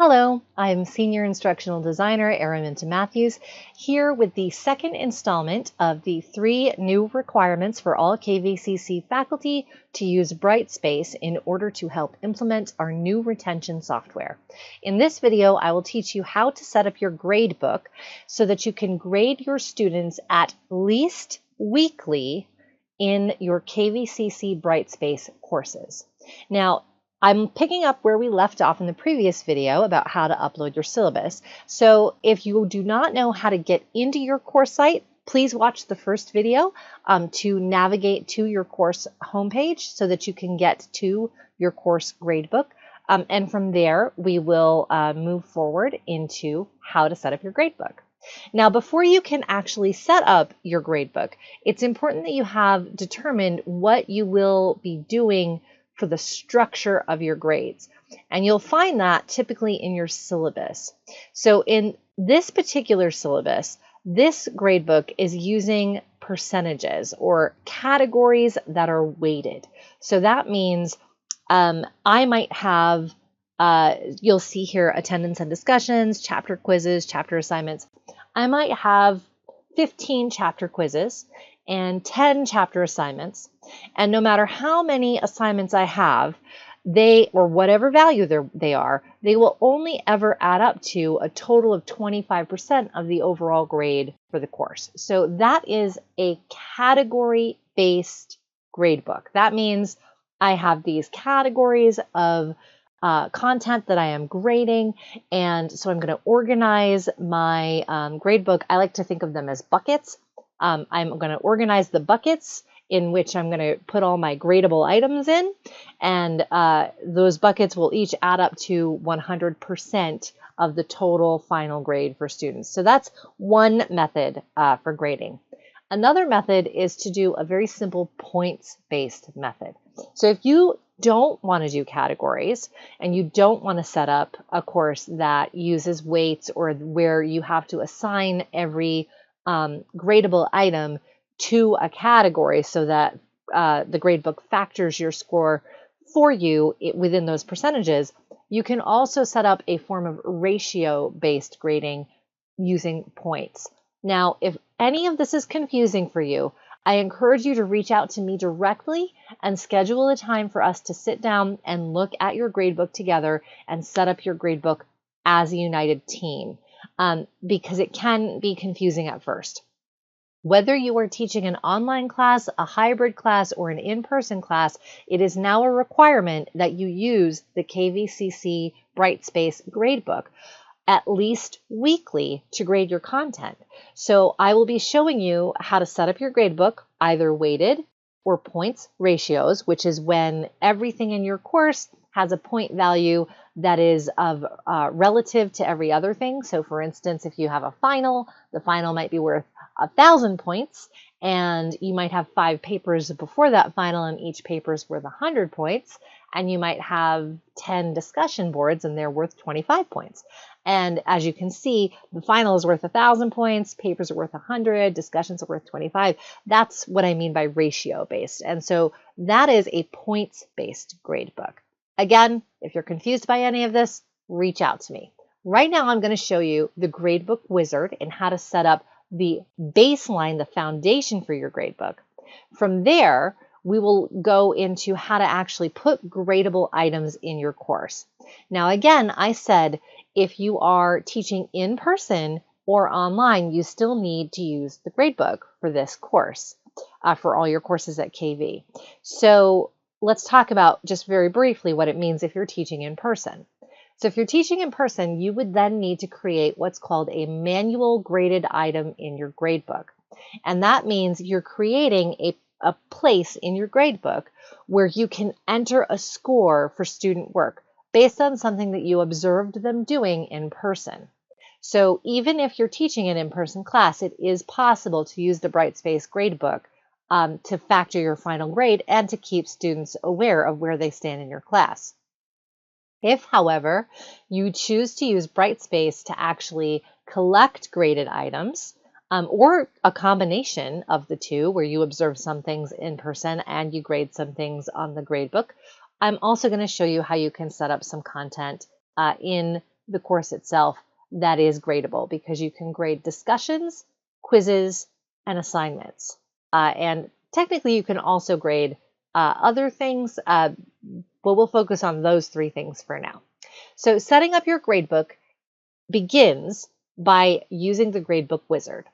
Hello, I'm Senior Instructional Designer Araminta Matthews, here with the second installment of the 3 new requirements for all KVCC faculty to use Brightspace in order to help implement our new retention software. In this video, I will teach you how to set up your gradebook so that you can grade your students at least weekly in your KVCC Brightspace courses. Now, I'm picking up where we left off in the previous video about how to upload your syllabus. So if you do not know how to get into your course site, please watch the first video to navigate to your course homepage so that you can get to your course gradebook. And from there, we will move forward into how to set up your gradebook. Now, before you can actually set up your gradebook, it's important that you have determined what you will be doing for the structure of your grades. And you'll find that typically in your syllabus. So in this particular syllabus, this gradebook is using percentages or categories that are weighted. So that means I might have, you'll see here, attendance and discussions, chapter quizzes, chapter assignments. I might have 15 chapter quizzes and 10 chapter assignments. And no matter how many assignments I have, or whatever value they are, they will only ever add up to a total of 25% of the overall grade for the course. So that is a category-based gradebook. That means I have these categories of content that I am grading, and so I'm going to organize my gradebook. I like to think of them as buckets. I'm going to organize the buckets in which I'm going to put all my gradable items in, and those buckets will each add up to 100% of the total final grade for students. So that's one method for grading. Another method is to do a very simple points-based method. So if you don't want to do categories and you don't want to set up a course that uses weights or where you have to assign every gradable item to a category so that the gradebook factors your score for you within those percentages, you can also set up a form of ratio-based grading using points. Now, if any of this is confusing for you, I encourage you to reach out to me directly and schedule a time for us to sit down and look at your gradebook together and set up your gradebook as a united team. Because it can be confusing at first. Whether you are teaching an online class, a hybrid class, or an in-person class, it is now a requirement that you use the KVCC Brightspace gradebook at least weekly to grade your content. So I will be showing you how to set up your gradebook, either weighted or points ratios, which is when everything in your course has a point value that is of relative to every other thing. So for instance, if you have a final, the final might be worth 1,000 points, and you might have 5 papers before that final, and each paper is worth 100 points, and you might have 10 discussion boards, and they're worth 25 points. And as you can see, the final is worth 1,000 points, papers are worth 100, discussions are worth 25. That's what I mean by ratio-based. And so that is a points-based gradebook. Again, if you're confused by any of this, reach out to me. Right now, I'm going to show you the gradebook wizard and how to set up the baseline, the foundation for your gradebook. From there, we will go into how to actually put gradable items in your course. Now, again, I said if you are teaching in person or online, you still need to use the gradebook for this course, for all your courses at KV. So let's talk about just very briefly what it means if you're teaching in person. So if you're teaching in person, you would then need to create what's called a manual graded item in your gradebook. And that means you're creating a place in your gradebook where you can enter a score for student work based on something that you observed them doing in person. So even if you're teaching an in-person class, it is possible to use the Brightspace gradebook to factor your final grade and to keep students aware of where they stand in your class. If, however, you choose to use Brightspace to actually collect graded items, or a combination of the two where you observe some things in person and you grade some things on the gradebook, I'm also going to show you how you can set up some content in the course itself that is gradable, because you can grade discussions, quizzes, and assignments. And technically, you can also grade other things, but we'll focus on those 3 things for now. So setting up your gradebook begins by using the gradebook wizard.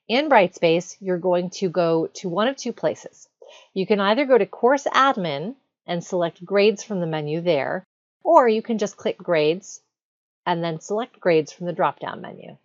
In Brightspace, you're going to go to one of 2 places. You can either go to Course Admin and select Grades from the menu there, or you can just click Grades and then select Grades from the drop-down menu.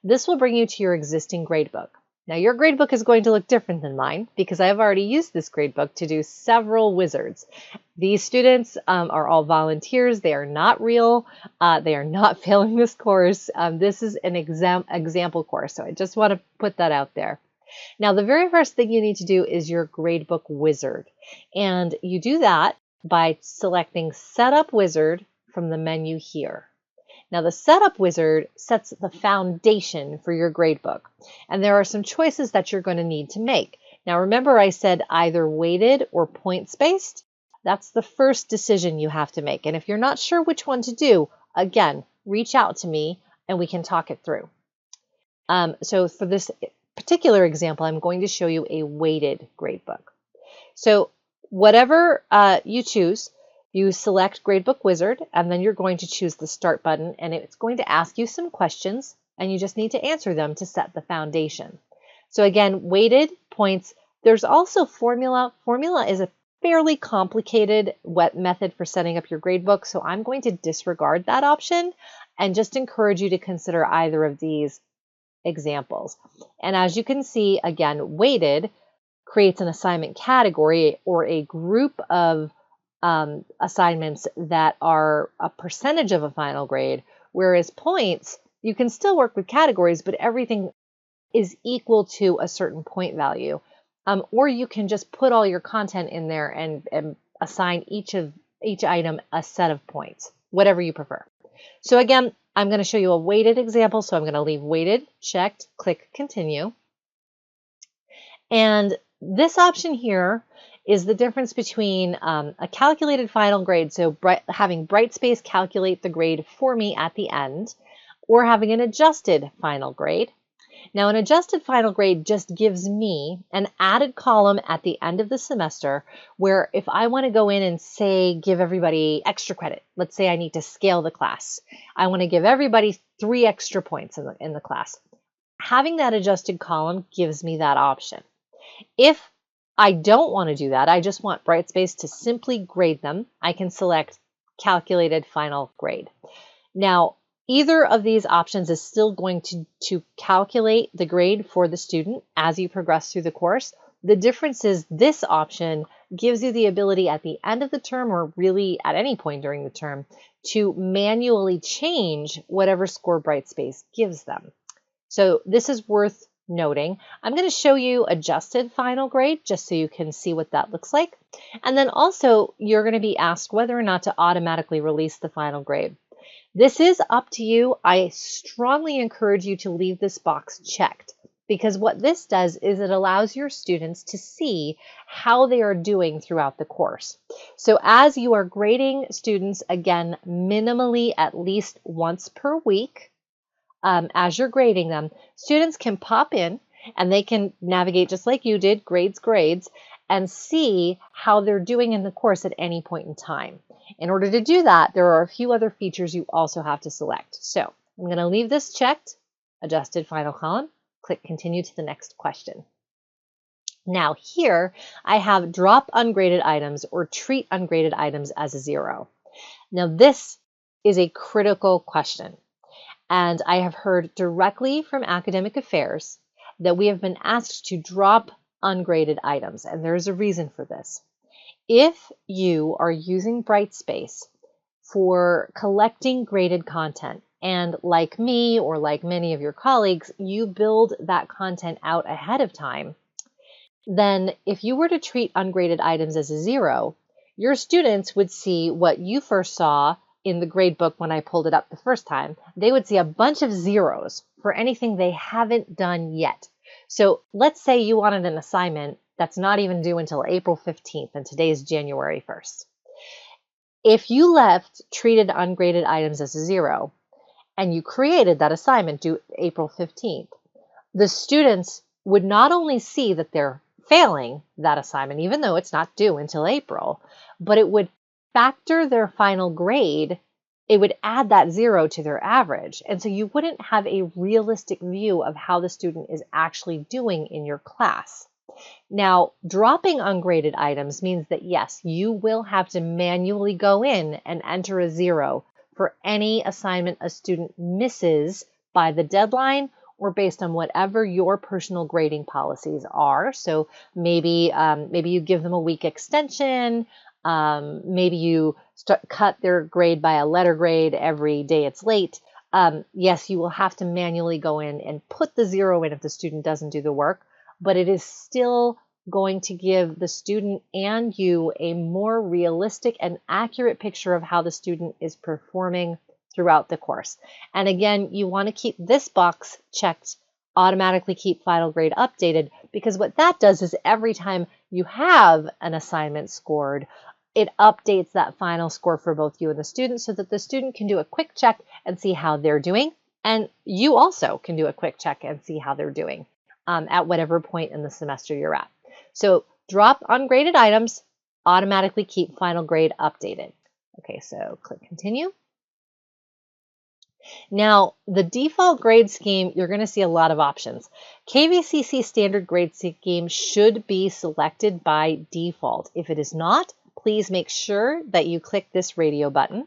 This will bring you to your existing gradebook. Now, your gradebook is going to look different than mine because I've already used this gradebook to do several wizards. These students are all volunteers. They are not real. They are not failing this course. This is an example course, so I just want to put that out there. Now, the very first thing you need to do is your gradebook wizard, and you do that by selecting Setup Wizard from the menu here. Now, the Setup Wizard sets the foundation for your gradebook, and there are some choices that you're going to need to make. Now, remember I said either weighted or points-based? That's the first decision you have to make, and if you're not sure which one to do, again, reach out to me and we can talk it through. So for this particular example, I'm going to show you a weighted gradebook. So whatever you choose, you select Gradebook Wizard, and then you're going to choose the Start button, and it's going to ask you some questions, and you just need to answer them to set the foundation. So again, weighted, points. There's also formula. Formula is a fairly complicated method for setting up your gradebook, so I'm going to disregard that option and just encourage you to consider either of these examples. And as you can see, again, weighted creates an assignment category or a group of assignments that are a percentage of a final grade, whereas points, you can still work with categories, but everything is equal to a certain point value. Or you can just put all your content in there and assign each item a set of points, whatever you prefer. So again, I'm going to show you a weighted example, so I'm going to leave weighted checked, click continue. And this option here is the difference between a calculated final grade, so having Brightspace calculate the grade for me at the end, or having an adjusted final grade. Now, an adjusted final grade just gives me an added column at the end of the semester where if I want to go in and say, give everybody extra credit, let's say I need to scale the class. I want to give everybody 3 extra points in the class. Having that adjusted column gives me that option. If I don't want to do that, I just want Brightspace to simply grade them, I can select calculated final grade. Now, either of these options is still going to calculate the grade for the student as you progress through the course. The difference is this option gives you the ability at the end of the term, or really at any point during the term, to manually change whatever score Brightspace gives them. So this is worth noting. I'm going to show you adjusted final grade just so you can see what that looks like. And then also you're going to be asked whether or not to automatically release the final grade. This is up to you. I strongly encourage you to leave this box checked, because what this does is it allows your students to see how they are doing throughout the course. So as you are grading students, again, minimally at least once per week, as you're grading them, students can pop in and they can navigate just like you did, grades, and see how they're doing in the course at any point in time. In order to do that, there are a few other features you also have to select. So I'm going to leave this checked, adjusted final column, click continue to the next question. Now here I have drop ungraded items or treat ungraded items as a 0. Now this is a critical question. And I have heard directly from Academic Affairs that we have been asked to drop ungraded items, and there's a reason for this. If you are using Brightspace for collecting graded content, and like me or like many of your colleagues, you build that content out ahead of time, then if you were to treat ungraded items as a 0, your students would see what you first saw in the gradebook when I pulled it up the first time. They would see a bunch of 0s for anything they haven't done yet. So let's say you wanted an assignment that's not even due until April 15th, and today is January 1st. If you left treated ungraded items as a 0, and you created that assignment due April 15th, the students would not only see that they're failing that assignment, even though it's not due until April, but it would factor their final grade. It would add that 0 to their average. And so you wouldn't have a realistic view of how the student is actually doing in your class. Now, dropping ungraded items means that yes, you will have to manually go in and enter a 0 for any assignment a student misses by the deadline or based on whatever your personal grading policies are. So maybe you give them a week extension. Maybe you cut their grade by a letter grade every day it's late. Yes, you will have to manually go in and put the 0 in if the student doesn't do the work, but it is still going to give the student and you a more realistic and accurate picture of how the student is performing throughout the course. And again, you want to keep this box checked, automatically keep final grade updated, because what that does is every time you have an assignment scored, it updates that final score for both you and the student so that the student can do a quick check and see how they're doing. And you also can do a quick check and see how they're doing at whatever point in the semester you're at. So drop ungraded items, automatically keep final grade updated. Okay, so click continue. Now, the default grade scheme, you're going to see a lot of options. KVCC standard grade scheme should be selected by default. If it is not, please make sure that you click this radio button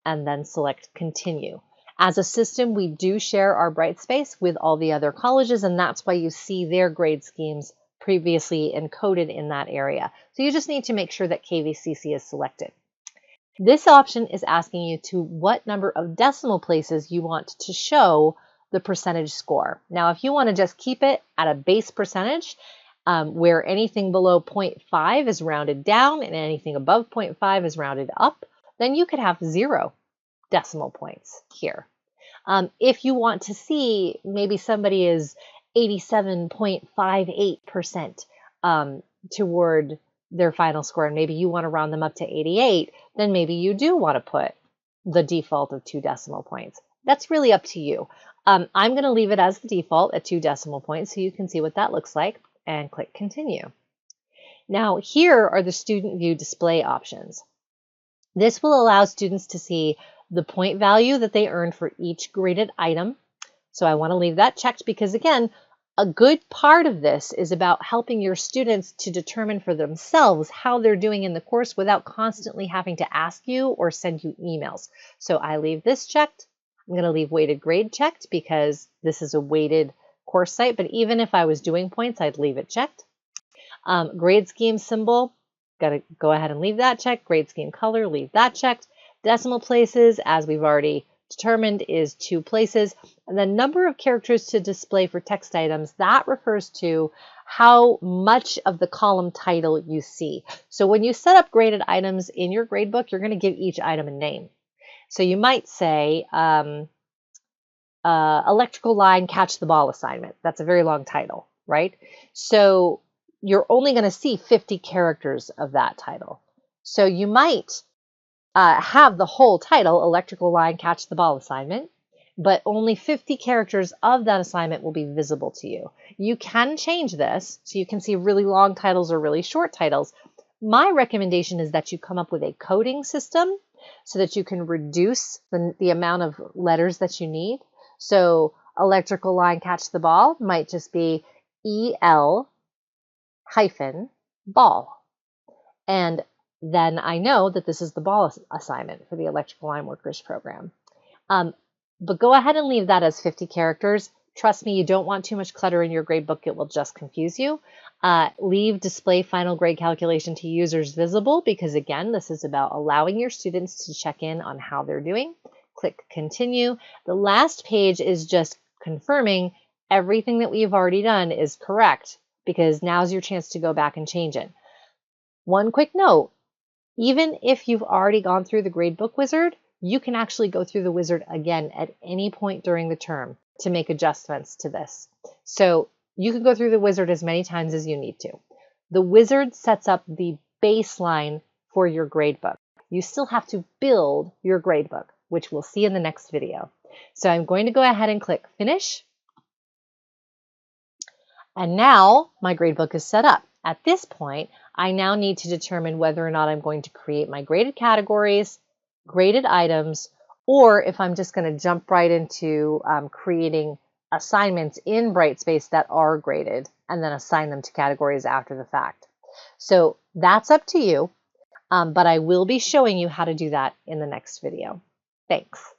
and then select continue. As a system, we do share our Brightspace with all the other colleges, and that's why you see their grade schemes previously encoded in that area. So you just need to make sure that KVCC is selected. This option is asking you to what number of decimal places you want to show the percentage score. Now, if you want to just keep it at a base percentage, where anything below 0.5 is rounded down and anything above 0.5 is rounded up, then you could have 0 decimal points here. If you want to see maybe somebody is 87.58% toward their final score, and maybe you want to round them up to 88, then maybe you do want to put the default of 2 decimal points. That's really up to you. I'm going to leave it as the default at 2 decimal points so you can see what that looks like, and click continue. Now, here are the student view display options. This will allow students to see the point value that they earned for each graded item. So I want to leave that checked because, again, a good part of this is about helping your students to determine for themselves how they're doing in the course without constantly having to ask you or send you emails. So I leave this checked. I'm going to leave weighted grade checked because this is a weighted course site, but even if I was doing points, I'd leave it checked. Grade scheme symbol, got to go ahead and leave that checked. Grade scheme color, leave that checked. Decimal places, as we've already determined, is 2 places. And then number of characters to display for text items, that refers to how much of the column title you see. So when you set up graded items in your gradebook, you're going to give each item a name. So you might say electrical line catch the ball assignment. That's a very long title, right? So you're only going to see 50 characters of that title. So you might have the whole title, electrical line catch the ball assignment, but only 50 characters of that assignment will be visible to you. You can change this so you can see really long titles or really short titles. My recommendation is that you come up with a coding system so that you can reduce the amount of letters that you need. So electrical line catch the ball might just be EL-ball. And then I know that this is the ball assignment for the electrical line workers program. But go ahead and leave that as 50 characters. Trust me, you don't want too much clutter in your gradebook. It will just confuse you. Leave display final grade calculation to users visible because, again, this is about allowing your students to check in on how they're doing. Click continue. The last page is just confirming everything that we've already done is correct because now's your chance to go back and change it. One quick note. Even if you've already gone through the gradebook wizard, you can actually go through the wizard again at any point during the term to make adjustments to this. So you can go through the wizard as many times as you need to. The wizard sets up the baseline for your gradebook. You still have to build your gradebook. which we'll see in the next video. So I'm going to go ahead and click Finish. And now my gradebook is set up. At this point, I now need to determine whether or not I'm going to create my graded categories, graded items, or if I'm just going to jump right into creating assignments in Brightspace that are graded and then assign them to categories after the fact. So that's up to you, but I will be showing you how to do that in the next video. Thanks.